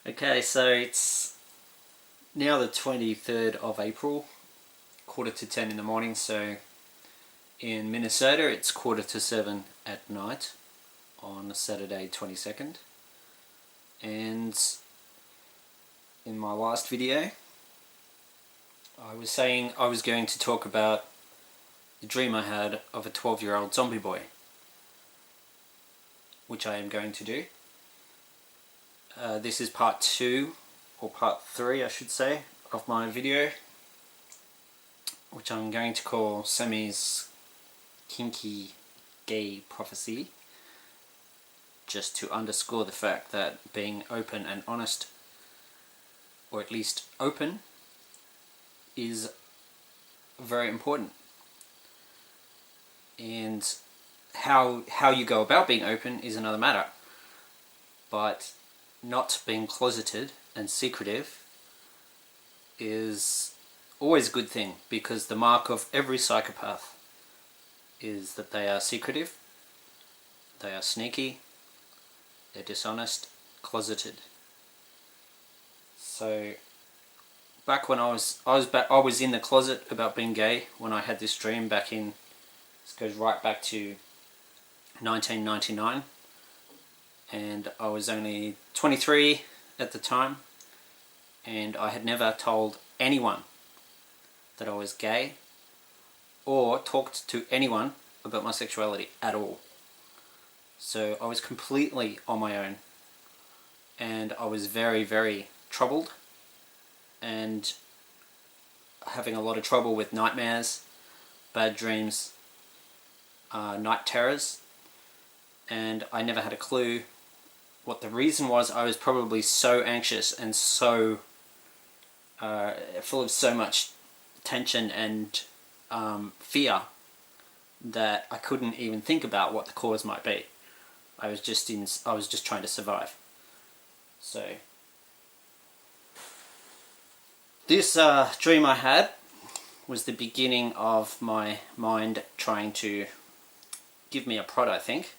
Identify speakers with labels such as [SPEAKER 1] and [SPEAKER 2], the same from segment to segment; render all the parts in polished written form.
[SPEAKER 1] Okay, so it's now the 23rd of April, quarter to 10 in the morning, so in Minnesota it's quarter to 7 at night on Saturday 22nd. And in my last video I was saying I was going to talk about the dream I had of a 12-year-old zombie boy, which I am going to do. This is part 2, or part 3 I should say, of my video, which I'm going to call Sammy's Kinky Gay Prophecy, just to underscore the fact that being open and honest, or at least open, is very important. And how you go about being open is another matter, but not being closeted and secretive is always a good thing, because the mark of every psychopath is that they are secretive, they are sneaky, they're dishonest, closeted. So back when I was in the closet about being gay when I had this dream back in, this goes right back to 1999, and I was only 23 at the time, and I had never told anyone that I was gay or talked to anyone about my sexuality at all. So I was completely on my own, and I was very, very troubled and having a lot of trouble with nightmares, bad dreams, night terrors, and I never had a clue what the reason was. I was probably so anxious and so full of so much tension and fear that I couldn't even think about what the cause might be. I was just trying to survive. So this dream I had was the beginning of my mind trying to give me a prod, I think.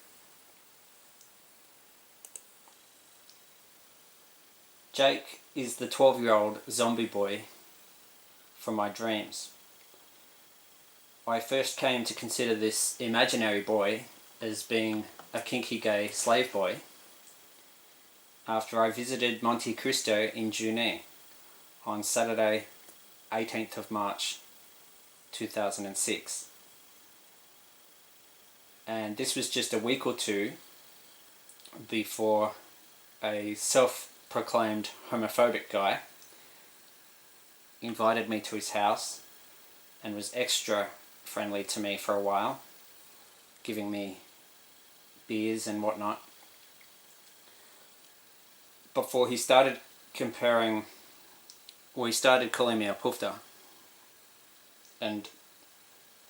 [SPEAKER 1] Jake is the 12-year-old zombie boy from my dreams. I first came to consider this imaginary boy as being a kinky gay slave boy after I visited Monte Cristo in June on Saturday 18th of March 2006. And this was just a week or two before a self-proclaimed homophobic guy invited me to his house and was extra friendly to me for a while, giving me beers and whatnot, before he started he started calling me a poofter and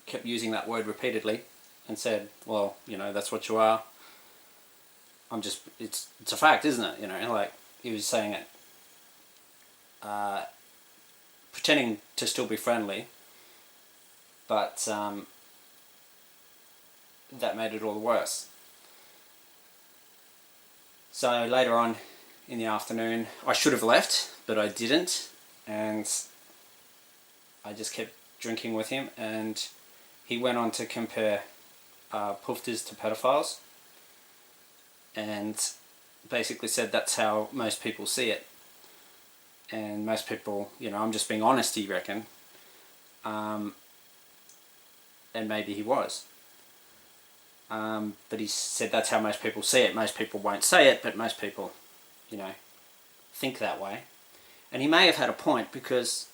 [SPEAKER 1] kept using that word repeatedly and said, well, you know, that's what you are. It's a fact, isn't it? You know, like, he was saying it, pretending to still be friendly, but that made it all worse. So later on in the afternoon, I should have left, but I didn't, and I just kept drinking with him, and he went on to compare poofters to pedophiles, and basically said that's how most people see it. And most people, you know, I'm just being honest, he reckoned. And maybe he was. But he said that's how most people see it. Most people won't say it, but most people, you know, think that way. And he may have had a point, because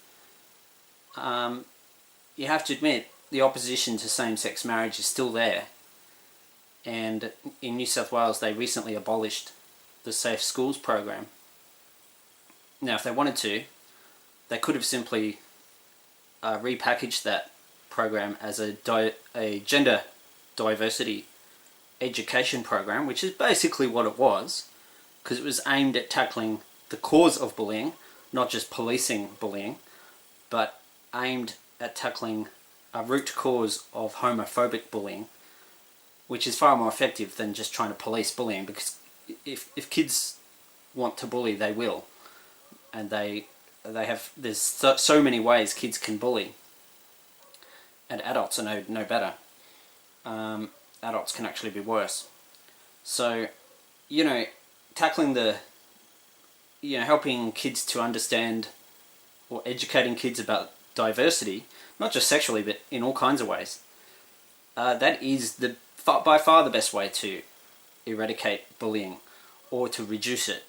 [SPEAKER 1] you have to admit the opposition to same-sex marriage is still there. And in New South Wales they recently abolished the Safe Schools program. Now if they wanted to, they could have simply repackaged that program as a gender diversity education program, which is basically what it was, because it was aimed at tackling the cause of bullying, not just policing bullying, but aimed at tackling a root cause of homophobic bullying, which is far more effective than just trying to police bullying. Because if kids want to bully, they will. And there's so many ways kids can bully. And adults are no better. Adults can actually be worse. So, tackling helping kids to understand, or educating kids about diversity, not just sexually, but in all kinds of ways. That is by far the best way to eradicate bullying, or to reduce it.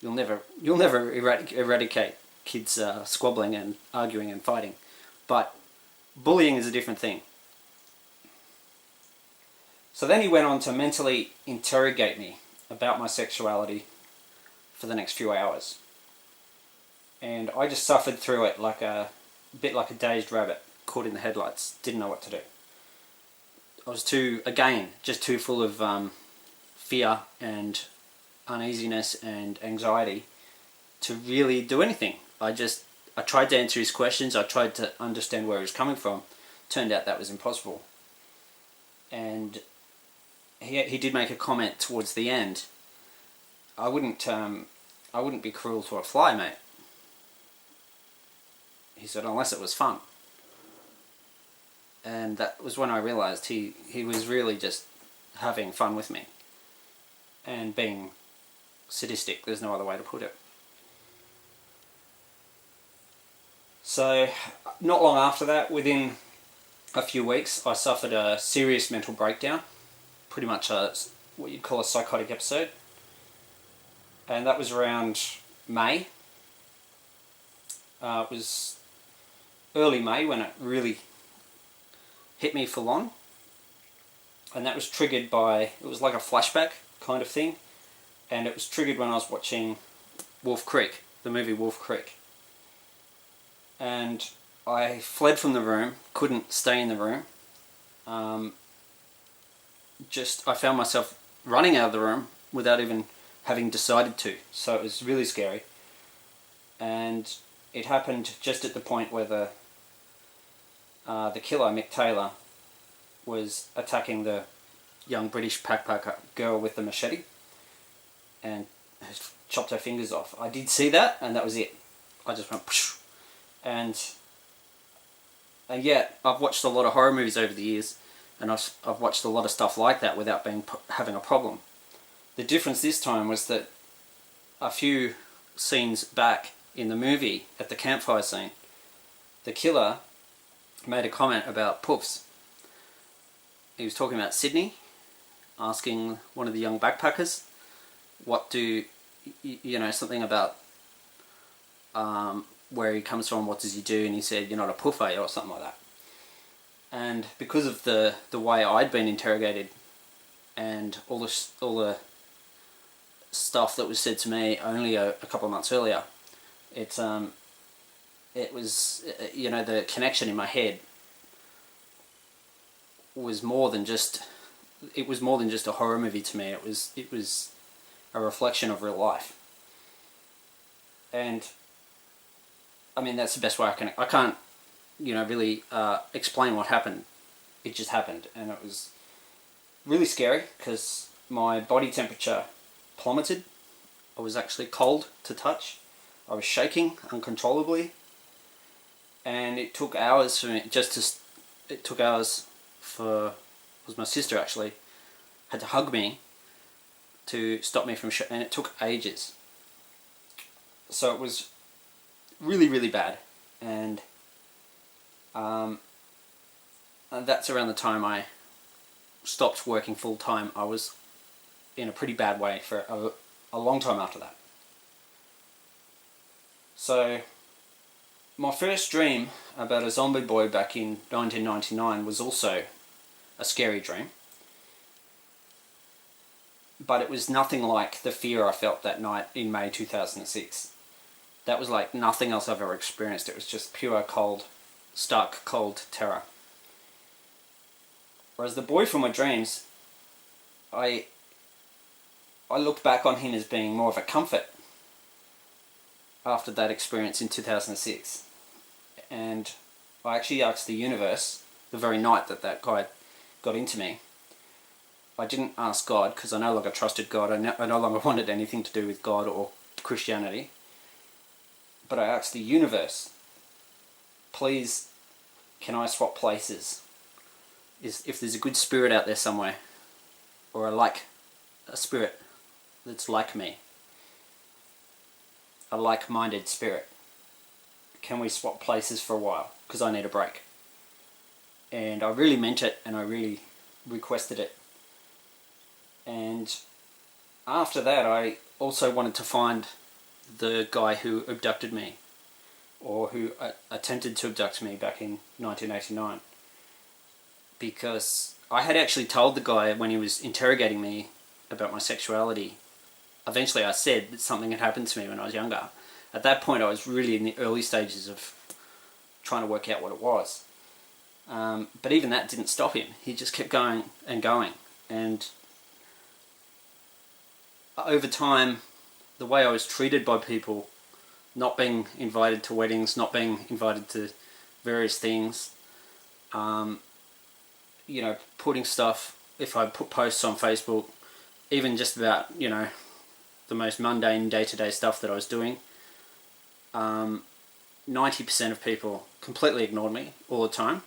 [SPEAKER 1] You'll never eradicate kids squabbling and arguing and fighting, but bullying is a different thing. So then he went on to mentally interrogate me about my sexuality for the next few hours. And I just suffered through it like a bit like a dazed rabbit caught in the headlights, didn't know what to do. I was just too full of fear and uneasiness and anxiety to really do anything. I tried to answer his questions, I tried to understand where he was coming from. Turned out that was impossible. And he did make a comment towards the end. I wouldn't be cruel to a fly, mate. He said, unless it was fun. And that was when I realised he was really just having fun with me. And being sadistic, there's no other way to put it. So, not long after that, within a few weeks, I suffered a serious mental breakdown. Pretty much what you'd call a psychotic episode. And that was around May. It was early May when it really hit me full on. And that was triggered by, it was like a flashback kind of thing. And it was triggered when I was watching Wolf Creek, the movie Wolf Creek. And I fled from the room, couldn't stay in the room. I found myself running out of the room without even having decided to. So it was really scary. And it happened just at the point where the killer, Mick Taylor, was attacking the young British backpacker girl with the machete and chopped her fingers off. I did see that, and that was it. I just went psh. And yet I've watched a lot of horror movies over the years, and I've watched a lot of stuff like that without having a problem. The difference this time was that a few scenes back in the movie, at the campfire scene, the killer made a comment about puffs. He was talking about Sydney, asking one of the young backpackers, something about where he comes from, what does he do, and he said, you're not a puff, are you, or something like that. And because of the way I'd been interrogated and all the stuff that was said to me only a couple of months earlier, it was, the connection in my head was more than just a horror movie to me. It was a reflection of real life. And I mean, that's the best way I can't really explain what happened. It just happened, and it was really scary because my body temperature plummeted. I was actually cold to touch. I was shaking uncontrollably, and it took hours for me it was my sister actually had to hug me to stop me from and it took ages. So it was really, really bad, and that's around the time I stopped working full time. I was in a pretty bad way for a long time after that. So my first dream about a zombie boy back in 1999 was also a scary dream, but it was nothing like the fear I felt that night in May 2006. That was like nothing else I've ever experienced. It was just pure cold, stark cold terror. Whereas the boy from my dreams, I look back on him as being more of a comfort after that experience in 2006. And I actually asked the universe, the very night that guy got into me, I didn't ask God because I no longer trusted God. I no longer wanted anything to do with God or Christianity. But I asked the universe, please, can I swap places? If there's a good spirit out there somewhere, or a spirit that's like me, a like-minded spirit, can we swap places for a while? Because I need a break. And I really meant it, and I really requested it. And after that, I also wanted to find the guy who abducted me, or who attempted to abduct me back in 1989. Because I had actually told the guy when he was interrogating me about my sexuality. Eventually I said that something had happened to me when I was younger. At that point I was really in the early stages of trying to work out what it was. But even that didn't stop him. He just kept going and going. And over time, the way I was treated by people, not being invited to weddings, not being invited to various things, putting stuff, if I put posts on Facebook, even just about, the most mundane day-to-day stuff that I was doing, 90% of people completely ignored me all the time.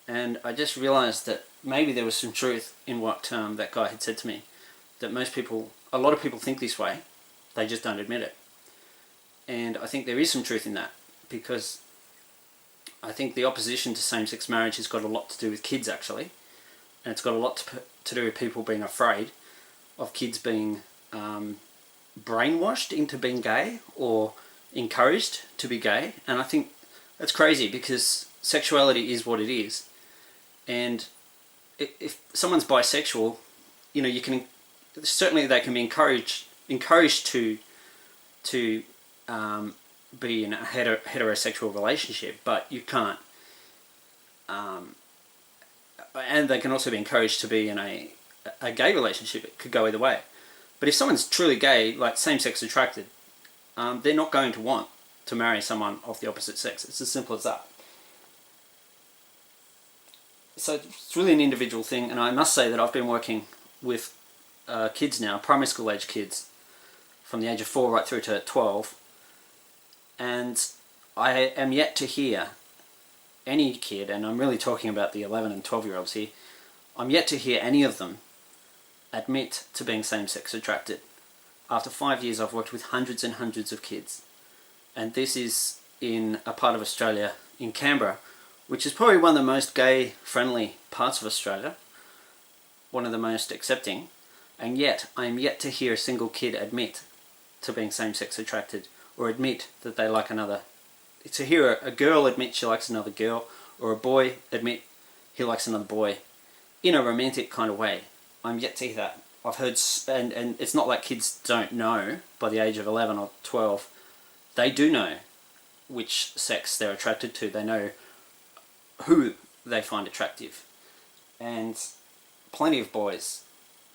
[SPEAKER 1] And I just realised that maybe there was some truth in what that guy had said to me. That a lot of people think this way, they just don't admit it. And I think there is some truth in that, because I think the opposition to same-sex marriage has got a lot to do with kids, actually. And it's got a lot to do with people being afraid of kids being brainwashed into being gay or encouraged to be gay. And I think that's crazy, because sexuality is what it is. And if someone's bisexual, you can certainly, they can be encouraged to be in a heterosexual relationship, but you can't. And they can also be encouraged to be in a gay relationship. It could go either way. But if someone's truly gay, like same-sex attracted, they're not going to want to marry someone of the opposite sex. It's as simple as that. So it's really an individual thing, and I must say that I've been working with kids now, primary school age kids, from the age of 4 right through to 12, and I am yet to hear any kid, and I'm really talking about the 11 and 12-year-olds here, I'm yet to hear any of them admit to being same-sex attracted. After 5 years, I've worked with hundreds and hundreds of kids, and this is in a part of Australia, in Canberra, which is probably one of the most gay-friendly parts of Australia, one of the most accepting, and yet I am yet to hear a single kid admit to being same-sex attracted, or admit that they like another. To hear a girl admit she likes another girl, or a boy admit he likes another boy, in a romantic kind of way. I'm yet to hear that. I've heard, and it's not like kids don't know by the age of 11 or 12. They do know which sex they're attracted to. They know who they find attractive. And plenty of boys,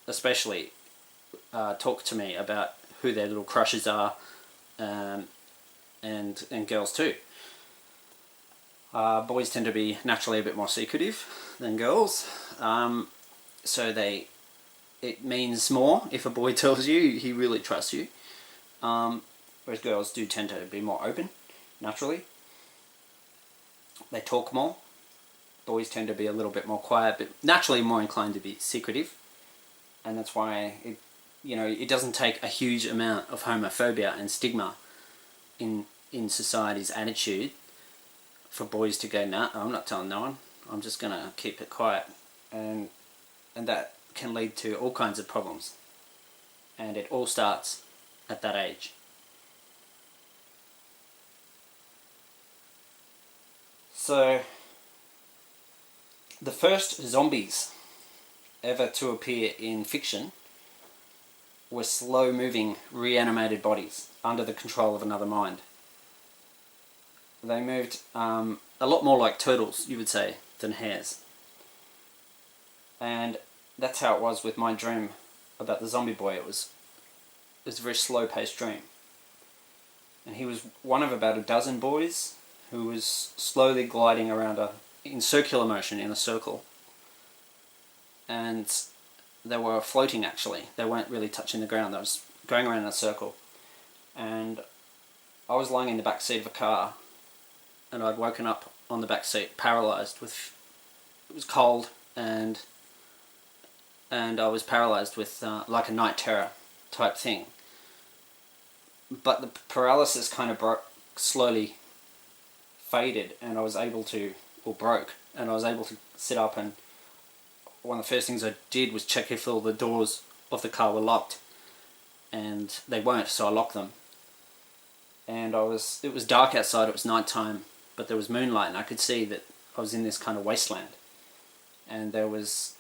[SPEAKER 1] especially, talk to me about who their little crushes are, and girls too. Boys tend to be naturally a bit more secretive than girls, so it means more if a boy tells you he really trusts you, whereas girls do tend to be more open, naturally. They talk more. Boys tend to be a little bit more quiet, but naturally more inclined to be secretive, and that's why it doesn't take a huge amount of homophobia and stigma in society's attitude for boys to go, nah, I'm not telling no one, I'm just going to keep it quiet. And that can lead to all kinds of problems. And it all starts at that age. So, the first zombies ever to appear in fiction were slow-moving, reanimated bodies under the control of another mind. They moved a lot more like turtles, you would say, than hares. And that's how it was with my dream about the zombie boy. It was a very slow-paced dream. And he was one of about a dozen boys who was slowly gliding around in circular motion in a circle. And they were floating actually. They weren't really touching the ground. They was going around in a circle. And I was lying in the back seat of a car, and I'd woken up on the back seat, paralysed with, it was cold, and I was paralysed with like a night terror type thing. But the paralysis kind of slowly faded, and I was able to, or broke, and I was able to sit up, and one of the first things I did was check if all the doors of the car were locked, and they weren't, so I locked them. And it was dark outside, it was night time, but there was moonlight, and I could see that I was in this kind of wasteland. And there was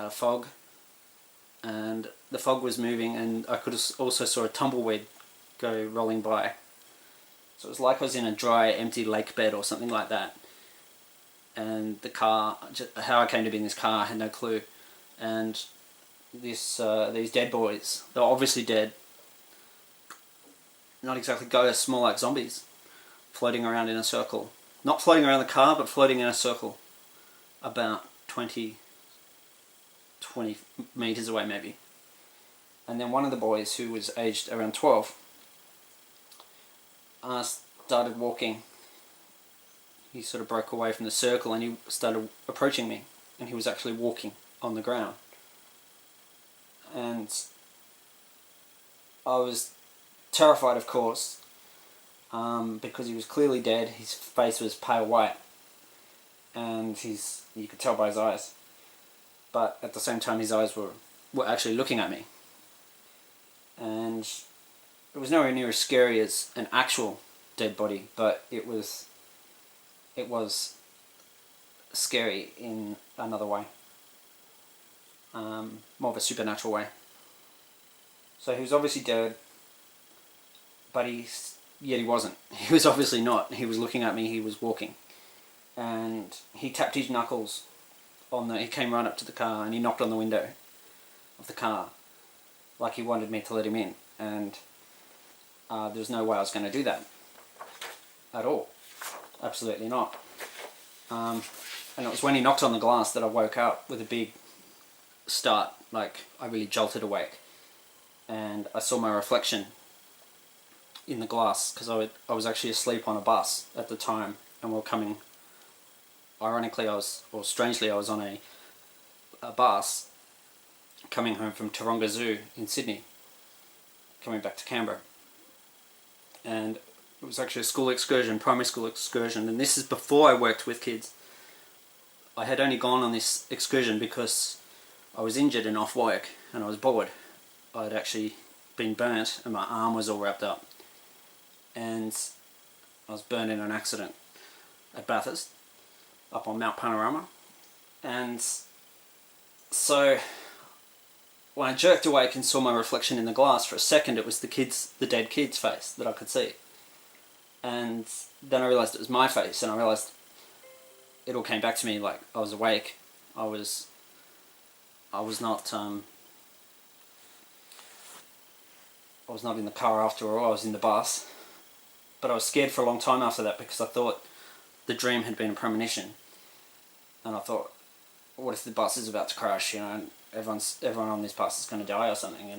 [SPEAKER 1] fog, and the fog was moving, and I could also saw a tumbleweed go rolling by. So it was like I was in a dry, empty lake bed or something like that. And the car, how I came to be in this car, I had no clue. And these dead boys, they were obviously dead, not exactly ghosts, more like zombies, floating around in a circle. Not floating around the car, but floating in a circle, about 20 meters away maybe. And then one of the boys, who was aged around 12, started walking. He sort of broke away from the circle and he started approaching me, and he was actually walking on the ground. And I was terrified, of course, because he was clearly dead. His face was pale white, and you could tell by his eyes. But at the same time, his eyes were actually looking at me. And it was nowhere near as scary as an actual dead body, but it was scary in another way, more of a supernatural way. So he was obviously dead, but yet he wasn't. He was obviously not. He was looking at me, he was walking. And he tapped his knuckles he came right up to the car, and he knocked on the window of the car, like he wanted me to let him in. And there was no way I was going to do that at all. Absolutely not. And it was when he knocked on the glass that I woke up with a big start, like I really jolted awake. And I saw my reflection in the glass, because I was actually asleep on a bus at the time, and we were coming, ironically strangely, I was on a bus coming home from Taronga Zoo in Sydney, coming back to Canberra. And it was actually a school excursion, primary school excursion, and this is before I worked with kids. I had only gone on this excursion because I was injured and off work, and I was bored. I'd actually been burnt, and my arm was all wrapped up. And I was burned in an accident at Bathurst, up on Mount Panorama. And so when I jerked awake and saw my reflection in the glass, for a second it was the dead kid's face that I could see. And then I realised it was my face, and I realised it all came back to me, like I was awake. I was not in the car after all, I was in the bus. But I was scared for a long time after that, because I thought the dream had been a premonition. And I thought, what if the bus is about to crash, and everyone on this bus is going to die or something,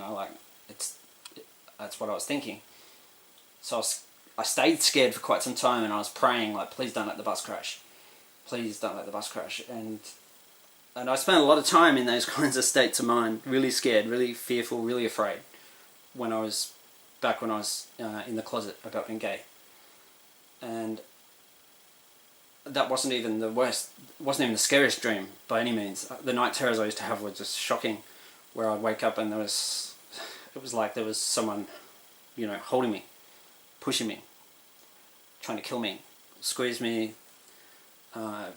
[SPEAKER 1] that's what I was thinking. So I stayed scared for quite some time, and I was praying, like, please don't let the bus crash. Please don't let the bus crash. And I spent a lot of time in those kinds of states of mind, really scared, really fearful, really afraid, when I was in the closet about being gay. And that wasn't even the worst, wasn't even the scariest dream by any means. The night terrors I used to have were just shocking, where I'd wake up and it was like there was someone, holding me, pushing me, trying to kill me, squeeze me, or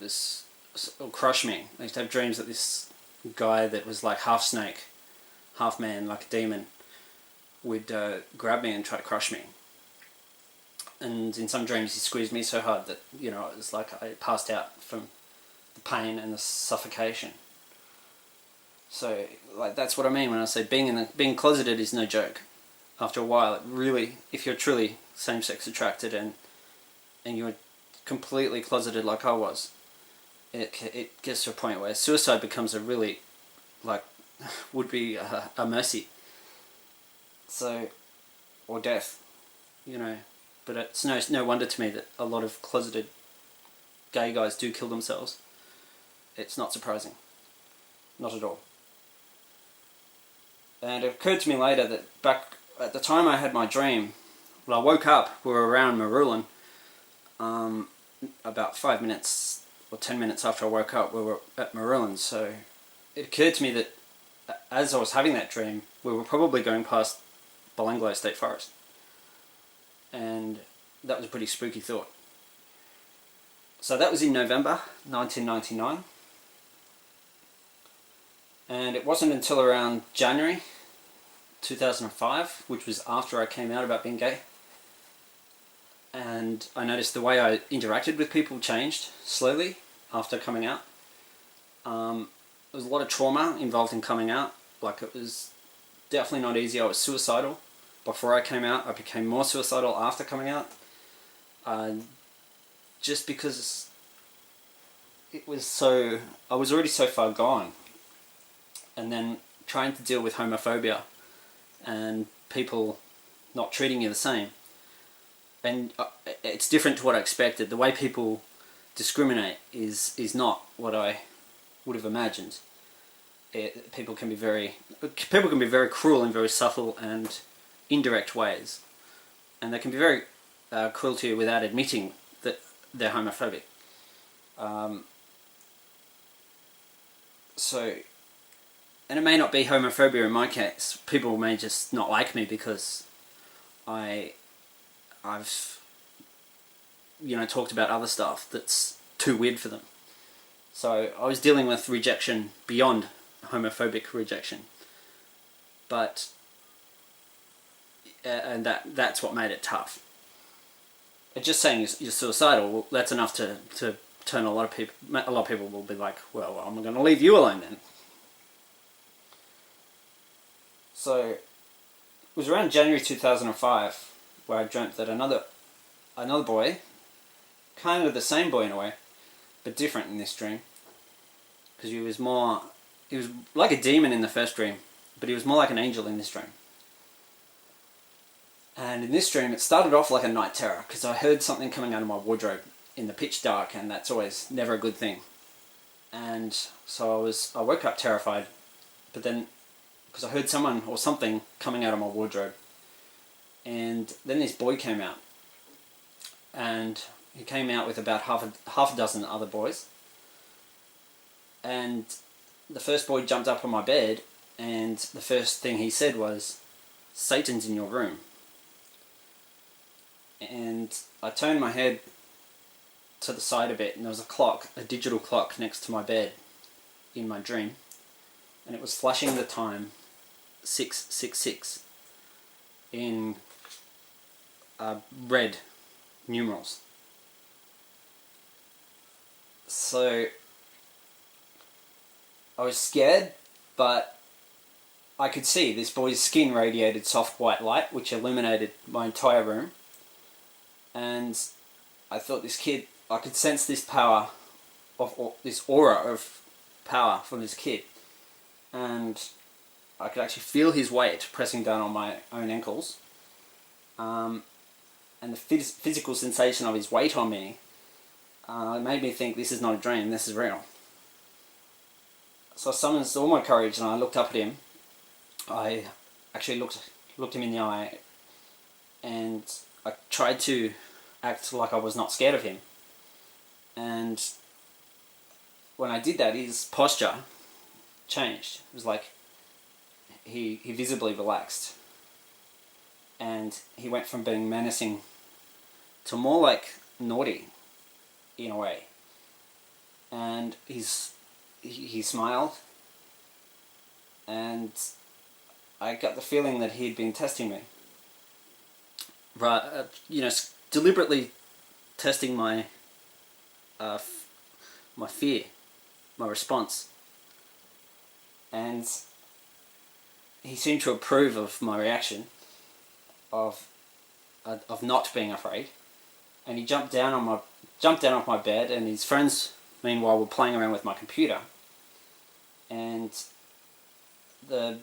[SPEAKER 1] crush me. I used to have dreams that this guy that was like half snake, half man, like a demon, would grab me and try to crush me. And in some dreams he squeezed me so hard that, it was like I passed out from the pain and the suffocation. So, like, that's what I mean when I say being closeted is no joke. After a while, it really, if you're truly same-sex attracted and you're completely closeted like I was, it gets to a point where suicide becomes a really, like, would be a mercy. So, or death, you know. But it's no wonder to me that a lot of closeted gay guys do kill themselves. It's not surprising. Not at all. And it occurred to me later that back at the time I had my dream, when I woke up, we were around Marulan, about 5 minutes or 10 minutes after I woke up, we were at Marulan. So it occurred to me that as I was having that dream, we were probably going past Belanglo State Forest. And that was a pretty spooky thought. So that was in November 1999. And it wasn't until around January 2005, which was after I came out about being gay, and I noticed the way I interacted with people changed slowly after coming out. There was a lot of trauma involved in coming out. Like, it was definitely not easy. I was suicidal before I came out. I became more suicidal after coming out. Just because it was so... I was already so far gone. And then trying to deal with homophobia and people not treating you the same. And it's different to what I expected. The way people discriminate is not what I would have imagined. People can be very cruel in very subtle and indirect ways, and they can be very cruel to you without admitting that they're homophobic. And it may not be homophobia in my case. People may just not like me because I've talked about other stuff that's too weird for them. So I was dealing with rejection beyond homophobic rejection. But and that's what made it tough. Just saying you're suicidal, well, that's enough to turn a lot of people. A lot of people will be like, well, I'm going to leave you alone then. So it was around January 2005 where I dreamt that another boy, kind of the same boy in a way, but different in this dream, because he was like a demon in the first dream, but he was more like an angel in this dream. And in this dream it started off like a night terror, because I heard something coming out of my wardrobe in the pitch dark, and that's always never a good thing. And so I woke up terrified, but then because I heard someone or something coming out of my wardrobe. And then this boy came out. And he came out with about half a dozen other boys. And the first boy jumped up on my bed, and the first thing he said was, "Satan's in your room." And I turned my head to the side a bit, and there was a digital clock next to my bed in my dream. And it was flashing the time 666 in red numerals. So I was scared, but I could see this boy's skin radiated soft white light which illuminated my entire room, and I thought this kid, I could sense this power this aura of power from this kid, and I could actually feel his weight pressing down on my own ankles, and the physical sensation of his weight on me made me think, this is not a dream, this is real. So I summoned all my courage and I looked up at him. I actually looked him in the eye, and I tried to act like I was not scared of him. And when I did that, his posture changed. It was like he visibly relaxed, and he went from being menacing to more like naughty in a way. And he smiled, and I got the feeling that he'd been testing me, right? Deliberately testing my my fear, my response, and he seemed to approve of my reaction of not being afraid, and he jumped down off my bed, and his friends meanwhile were playing around with my computer, and the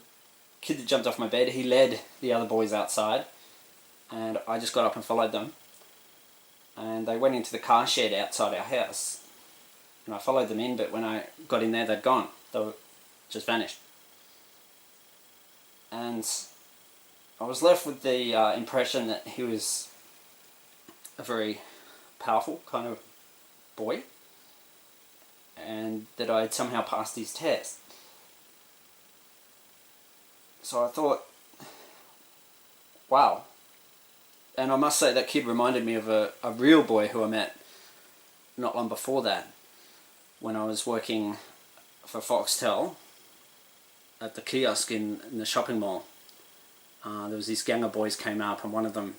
[SPEAKER 1] kid that jumped off my bed, he led the other boys outside, and I just got up and followed them. And they went into the car shed outside our house. And I followed them in, but when I got in there, they'd gone. They were just vanished. And I was left with the impression that he was a very powerful kind of boy, and that I had somehow passed his test. So I thought, wow. And I must say that kid reminded me of a real boy who I met not long before that, when I was working for Foxtel at the kiosk in the shopping mall. There was this gang of boys came up, and one of them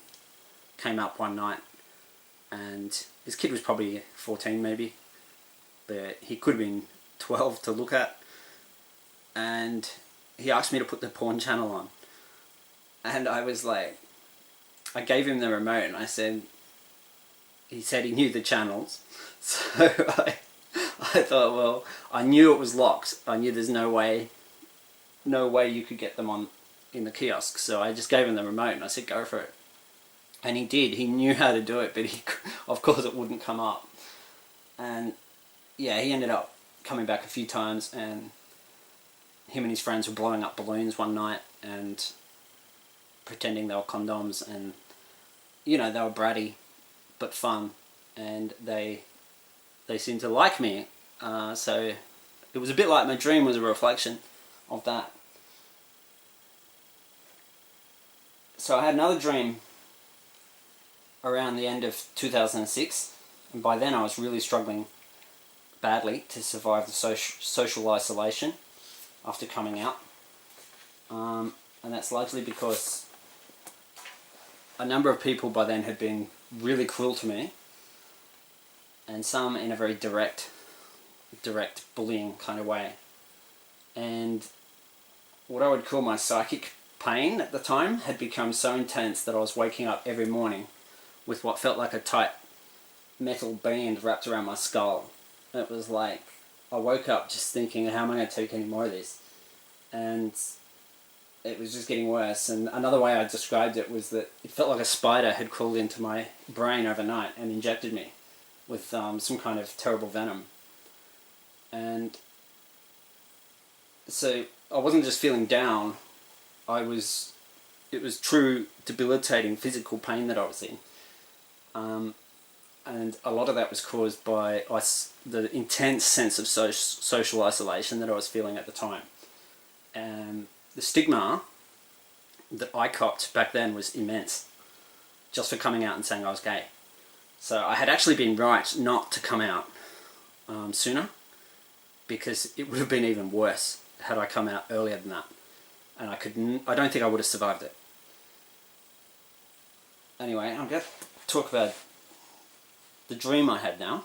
[SPEAKER 1] came up one night, and this kid was probably 14 maybe, but he could have been 12 to look at, and he asked me to put the porn channel on. And I was like, I gave him the remote, and he said he knew the channels. So I thought, well, I knew it was locked. I knew there's no way you could get them on in the kiosk. So I just gave him the remote, and I said, go for it. And he did. He knew how to do it, but of course it wouldn't come up. And yeah, he ended up coming back a few times, and him and his friends were blowing up balloons one night and pretending they were condoms, and you know, they were bratty but fun, and they seemed to like me. So it was a bit like my dream was a reflection of that. So I had another dream around the end of 2006, and by then I was really struggling badly to survive the social isolation after coming out. And that's largely because a number of people by then had been really cruel to me, and some in a very direct bullying kind of way. And what I would call my psychic pain at the time had become so intense that I was waking up every morning with what felt like a tight metal band wrapped around my skull. It was like, I woke up just thinking, how am I going to take any more of this? And it was just getting worse. And another way I described it was that it felt like a spider had crawled into my brain overnight and injected me with some kind of terrible venom. And so I wasn't just feeling down, it was true debilitating physical pain that I was in. And a lot of that was caused by the intense sense of social isolation that I was feeling at the time. And the stigma that I copped back then was immense, just for coming out and saying I was gay. So I had actually been right not to come out sooner, because it would have been even worse had I come out earlier than that. And I don't think I would have survived it. Anyway, I'm going to talk about the dream I had now.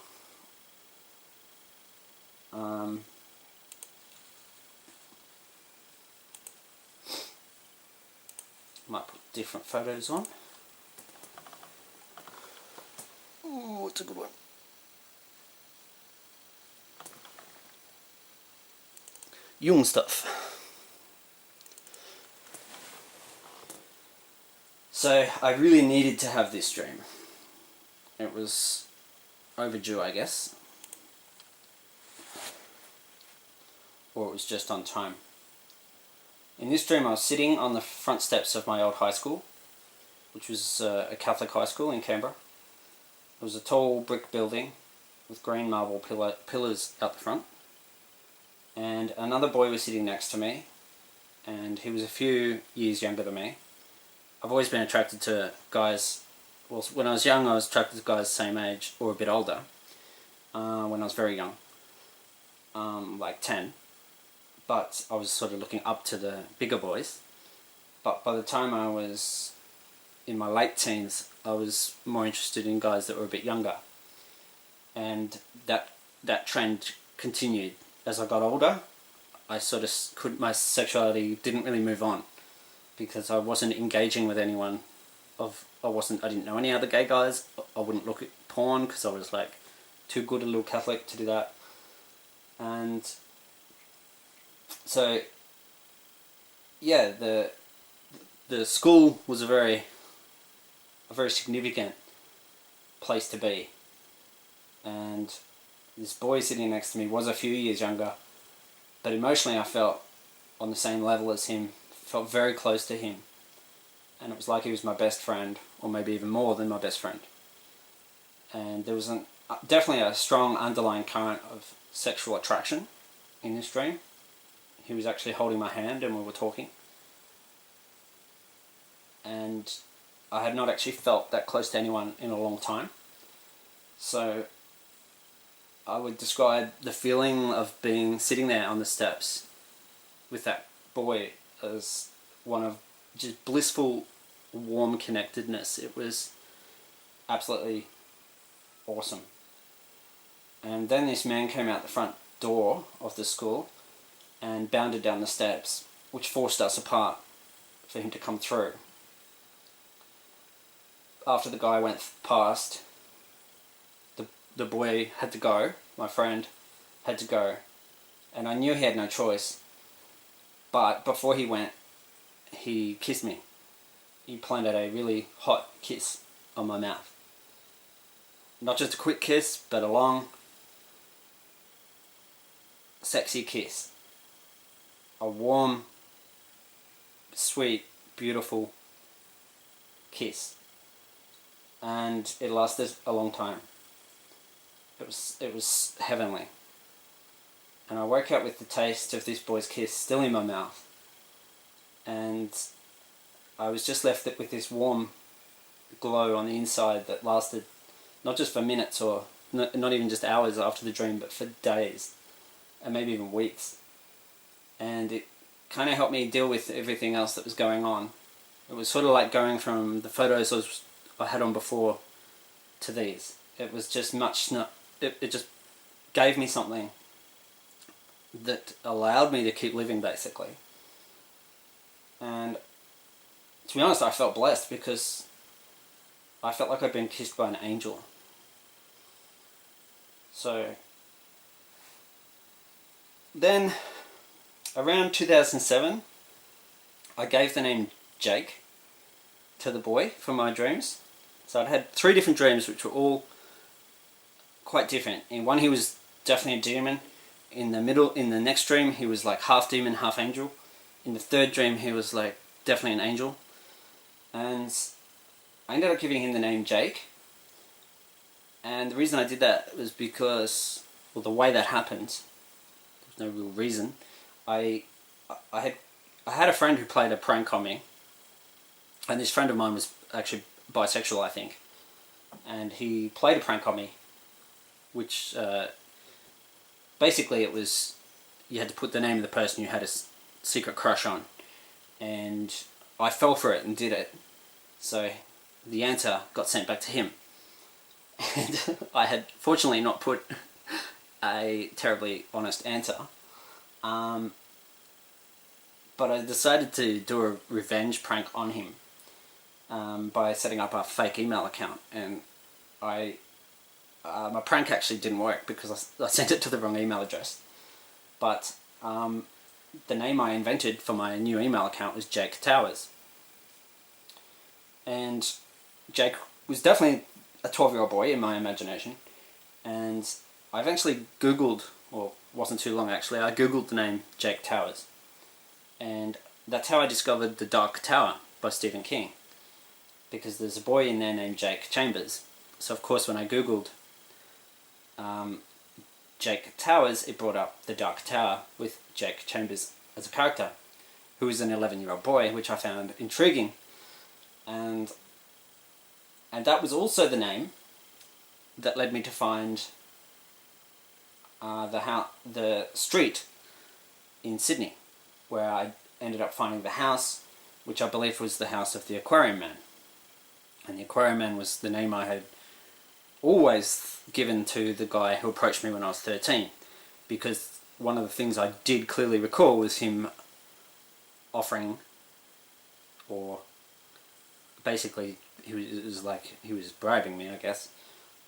[SPEAKER 1] Might put different photos on. Ooh, it's a good one. Young stuff. So I really needed to have this dream. It was overdue, I guess. Or it was just on time. In this dream I was sitting on the front steps of my old high school, which was a Catholic high school in Canberra. It was a tall brick building with green marble pillars out the front. And another boy was sitting next to me, and he was a few years younger than me. I've always been attracted to guys. Well, when I was young I was attracted to guys the same age or a bit older. When I was very young, like 10. But I was sort of looking up to the bigger boys. But by the time I was in my late teens, I was more interested in guys that were a bit younger. And that trend continued. As I got older, I sort of my sexuality didn't really move on, because I wasn't engaging with anyone. I didn't know any other gay guys. I wouldn't look at porn because I was like too good a little Catholic to do that. And so yeah, the school was a very significant place to be, and this boy sitting next to me was a few years younger, but emotionally I felt on the same level as him, felt very close to him, and it was like he was my best friend, or maybe even more than my best friend. And there was definitely a strong underlying current of sexual attraction in this dream. He was actually holding my hand and we were talking. And I had not actually felt that close to anyone in a long time. So I would describe the feeling of being sitting there on the steps with that boy as one of just blissful, warm connectedness. It was absolutely awesome. And then this man came out the front door of the school and bounded down the steps, which forced us apart for him to come through. After the guy went past, the boy had to go, my friend had to go, and I knew he had no choice. But before he went, he kissed me. He planted a really hot kiss on my mouth. Not just a quick kiss, but a long, sexy kiss. A warm, sweet, beautiful kiss. And it lasted a long time. It was heavenly. And I woke up with the taste of this boy's kiss still in my mouth. And I was just left with this warm glow on the inside that lasted not just for minutes or not even just hours after the dream, but for days and maybe even weeks. And it kind of helped me deal with everything else that was going on. It was sort of like going from the photos I had on before to these. It was just it just gave me something that allowed me to keep living, basically. And to be honest, I felt blessed because I felt like I'd been kissed by an angel. So then, around 2007, I gave the name Jake to the boy for my dreams. So I'd had 3 different dreams which were all quite different. In one he was definitely a demon. In the next dream he was like half demon, half angel. In the third dream he was like definitely an angel. And I ended up giving him the name Jake. And the reason I did that was because, well, the way that happened, there's no real reason. I had a friend who played a prank on me, and this friend of mine was actually bisexual, I think, and he played a prank on me, which basically it was, you had to put the name of the person you had a secret crush on, and I fell for it and did it, so the answer got sent back to him. And I had fortunately not put a terribly honest answer, but I decided to do a revenge prank on him by setting up a fake email account, and my prank actually didn't work because I sent it to the wrong email address. But the name I invented for my new email account was Jake Towers, and Jake was definitely a 12-year-old boy in my imagination, and I eventually googled, or wasn't too long actually, I googled the name Jake Towers, and that's how I discovered The Dark Tower by Stephen King, because there's a boy in there named Jake Chambers. So of course when I googled Jake Towers, it brought up The Dark Tower with Jake Chambers as a character, who was an 11-year-old boy, which I found intriguing, and that was also the name that led me to find the street in Sydney, where I ended up finding the house, which I believe was the house of the Aquarium Man. And the Aquarium Man was the name I had always given to the guy who approached me when I was 13, because one of the things I did clearly recall was him offering, or basically he was bribing me, I guess,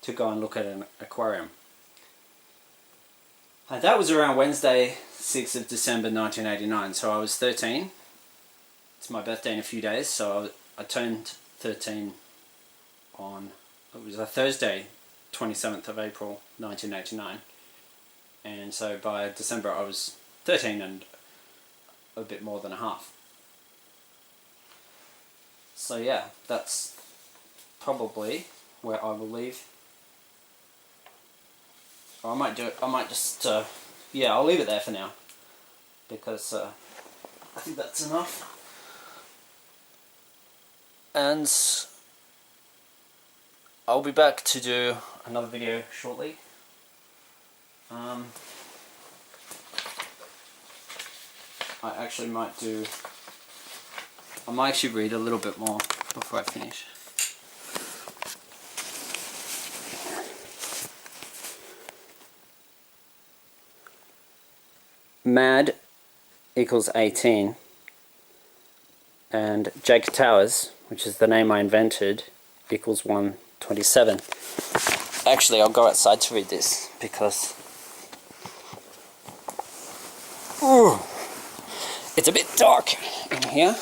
[SPEAKER 1] to go and look at an aquarium. That was around Wednesday, 6th of December 1989, so I was 13, it's my birthday in a few days, so I turned 13 on, it was a Thursday, 27th of April 1989, and so by December I was 13 and a bit more than a half. So yeah, that's probably where I will leave. Or I might do it, I might just, yeah, I'll leave it there for now, because I think that's enough. And I'll be back to do another video shortly. I actually might do, I might actually read a little bit more before I finish. Mad equals 18, and Jake Towers, which is the name I invented, equals 127. Actually, I'll go outside to read this because it's a bit dark in here.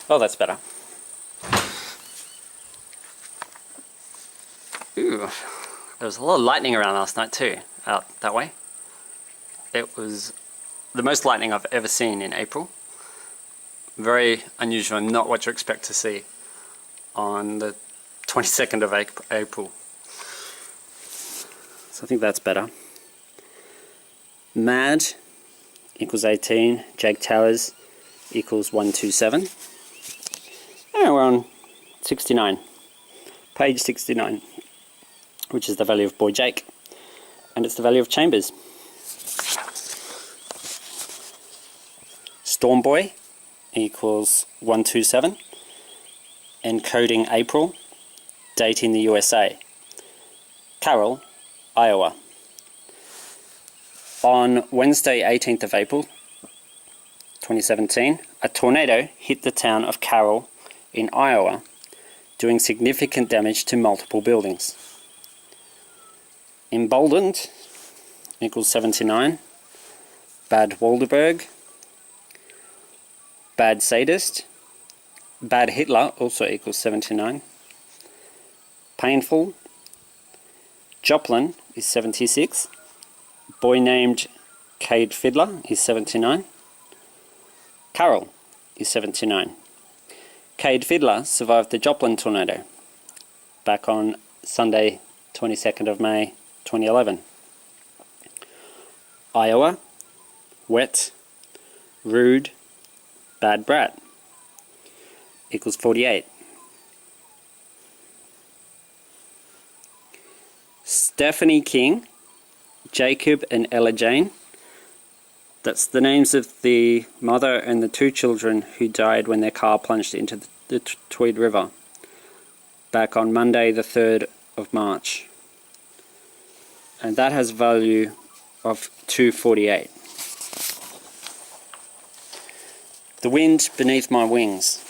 [SPEAKER 1] Oh, that's better. Ooh, there was a lot of lightning around last night too, out that way. It was the most lightning I've ever seen in April. Very unusual and not what you expect to see on the 22nd of April. So I think that's better. Mad equals 18, Jake Towers equals 127. And we're on 69, page 69, which is the value of boy Jake, and it's the value of Chambers. Storm Boy equals 127, encoding April, dating the USA. Carroll, Iowa. On Wednesday 18th of April 2017, a tornado hit the town of Carroll in Iowa, doing significant damage to multiple buildings. Emboldened equals 79. Bad Walderberg. Bad Sadist. Bad Hitler also equals 79. Painful. Joplin is 76. Boy named Cade Fiddler is 79. Carroll is 79. Cade Fiddler survived the Joplin tornado back on Sunday 22nd of May 2011. Iowa, wet, rude, bad Brat equals 48. Stephanie King, Jacob and Ella Jane. That's the names of the mother and the two children who died when their car plunged into the Tweed River back on Monday the 3rd of March. And that has value of 248. The Wind Beneath My Wings,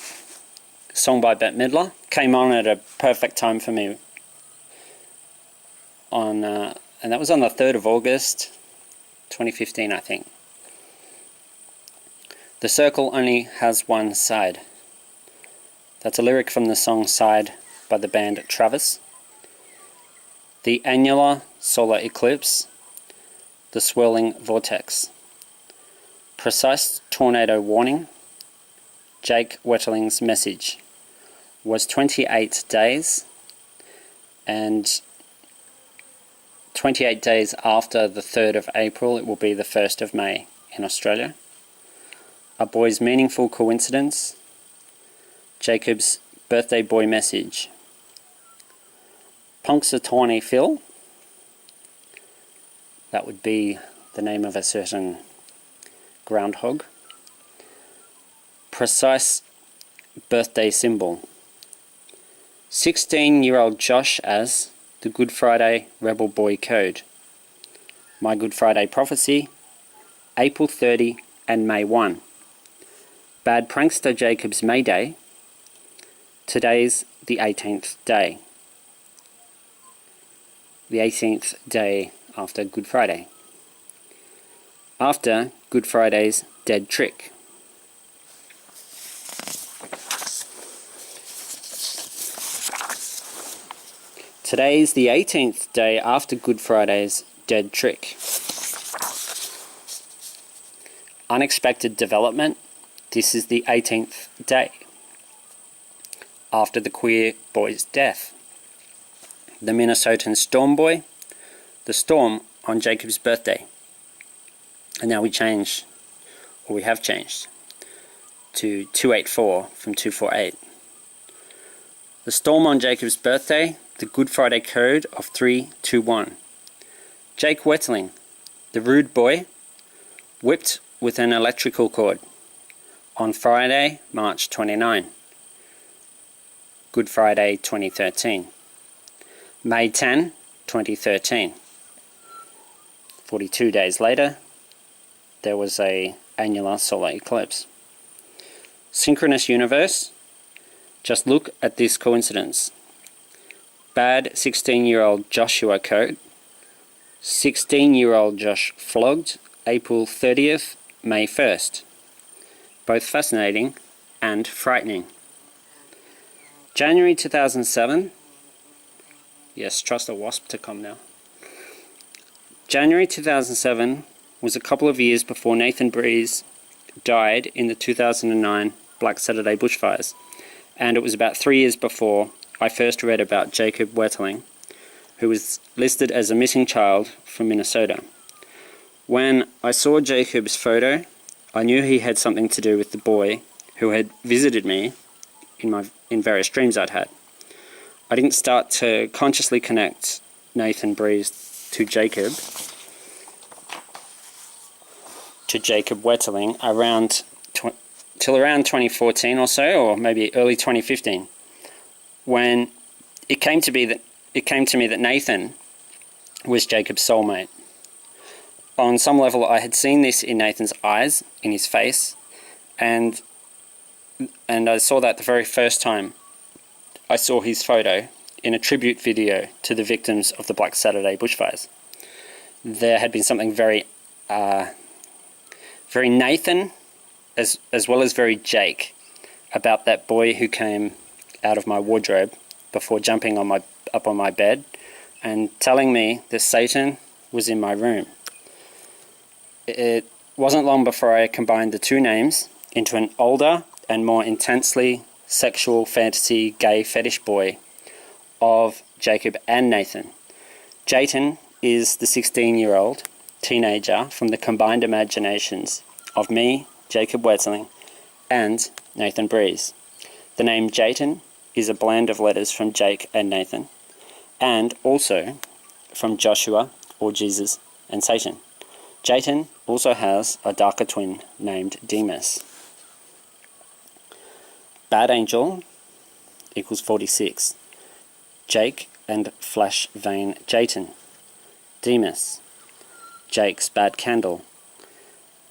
[SPEAKER 1] a song by Bette Midler, came on at a perfect time for me on, and that was on the 3rd of August 2015, I think. The circle only has one side. That's a lyric from the song Side by the band Travis. The annular solar eclipse. The swirling vortex. Precise tornado warning. Jake Wetterling's message was 28 days, and 28 days after the 3rd of April it will be the 1st of May in Australia. A boy's meaningful coincidence. Jacob's birthday boy message. Punxsutawney Phil. That would be the name of a certain groundhog. Precise birthday symbol. 16-year-old Josh as the Good Friday Rebel Boy Code. My Good Friday Prophecy. April 30 and May 1. Bad Prankster Jacob's May Day. Today's the 18th day. The 18th day after Good Friday. After Good Friday's dead trick. Today's the 18th day after Good Friday's dead trick. Unexpected development. This is the 18th day after the queer boy's death. The Minnesotan Storm Boy. The storm on Jacob's birthday. And now we have changed to 284 from 248. The storm on Jacob's birthday, the Good Friday code of 321. Jake Wetling, the rude boy, whipped with an electrical cord on Friday, March 29. Good Friday 2013. May 10, 2013. 42 days later, there was an annular solar eclipse. Synchronous universe. Just look at this coincidence. Bad 16-year-old Joshua code. 16-year-old Josh flogged April 30th, May 1st. Both fascinating and frightening. January 2007. Yes, trust a wasp to come now. January 2007 was a couple of years before Nathan Breeze died in the 2009 Black Saturday bushfires, and it was about 3 years before I first read about Jacob Wetling, who was listed as a missing child from Minnesota. When I saw Jacob's photo, I knew he had something to do with the boy who had visited me in various dreams I'd had. I didn't start to consciously connect Nathan Breeze to Jacob Wetling till around 2014 or so, or maybe early 2015, when it came to me that Nathan was Jacob's soulmate. On some level, I had seen this in Nathan's eyes, in his face, and I saw that the very first time I saw his photo in a tribute video to the victims of the Black Saturday bushfires. There had been something very Nathan, as well as very Jake, about that boy who came out of my wardrobe before jumping up on my bed and telling me that Satan was in my room. It wasn't long before I combined the two names into an older and more intensely sexual fantasy gay fetish boy of Jacob and Nathan. Jayton is the 16-year-old teenager from the combined imaginations of me, Jacob Wetling, and Nathan Breeze. The name Jayton is a blend of letters from Jake and Nathan, and also from Joshua, or Jesus, and Satan. Jayton also has a darker twin named Demas. Bad Angel equals 46. Jake and Flash Vein Jayton. Demas. Jake's Bad Candle.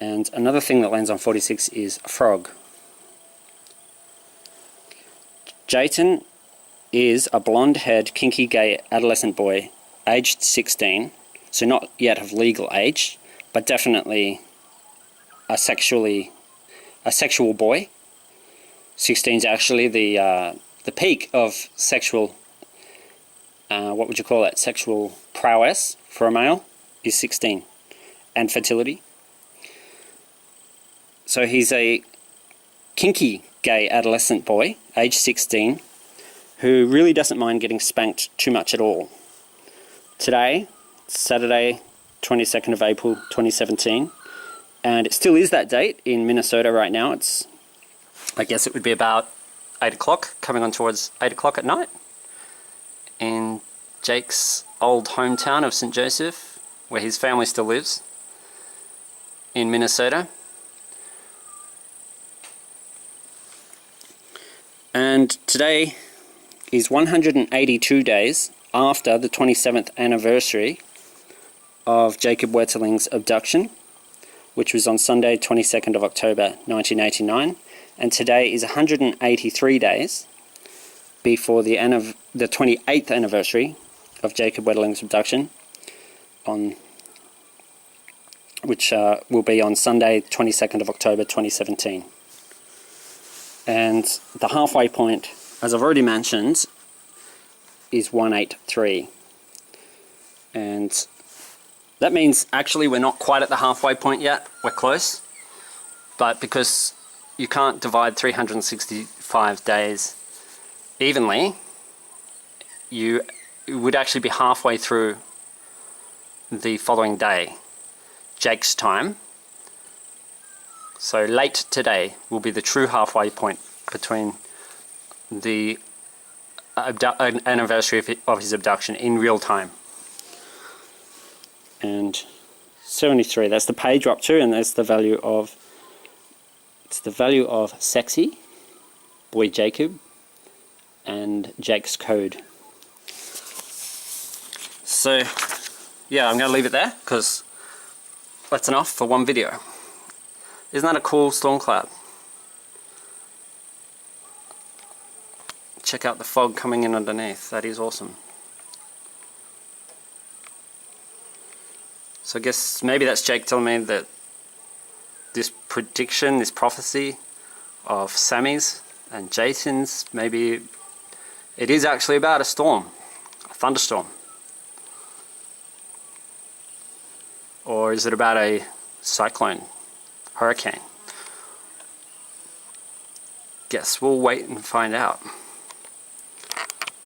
[SPEAKER 1] And another thing that lands on 46 is Frog. Jayton is a blonde-haired, kinky gay adolescent boy, aged 16, so not yet of legal age, but definitely a sexual boy. 16 is actually the peak of sexual, what would you call that? Sexual prowess for a male is 16, and fertility. So he's a kinky gay adolescent boy, age 16, who really doesn't mind getting spanked too much at all. Today, Saturday, 22nd of April 2017, and it still is that date in Minnesota right now. I guess it would be about 8 o'clock, coming on towards 8 o'clock at night, in Jake's old hometown of St. Joseph, where his family still lives, in Minnesota. And today is 182 days after the 27th anniversary of Jacob Wetterling's abduction, which was on Sunday, 22nd of October 1989, and today is 183 days before the 28th anniversary of Jacob Wetterling's abduction, which will be on Sunday, 22nd of October 2017. And the halfway point, as I've already mentioned, is 183. And that means actually we're not quite at the halfway point yet, we're close. But because you can't divide 365 days evenly, you would actually be halfway through the following day, Jake's time. So late today will be the true halfway point between the anniversary of his abduction in real time. And 73, that's the page we're up to, and that's the value of, it's the value of sexy, boy Jacob, and Jake's code. So yeah, I'm going to leave it there because that's enough for one video. Isn't that a cool storm cloud? Check out the fog coming in underneath, that is awesome. So I guess maybe that's Jake telling me that this prediction, this prophecy of Sammy's and Jason's, maybe it is actually about a storm, a thunderstorm. Or is it about a cyclone, hurricane? Guess we'll wait and find out.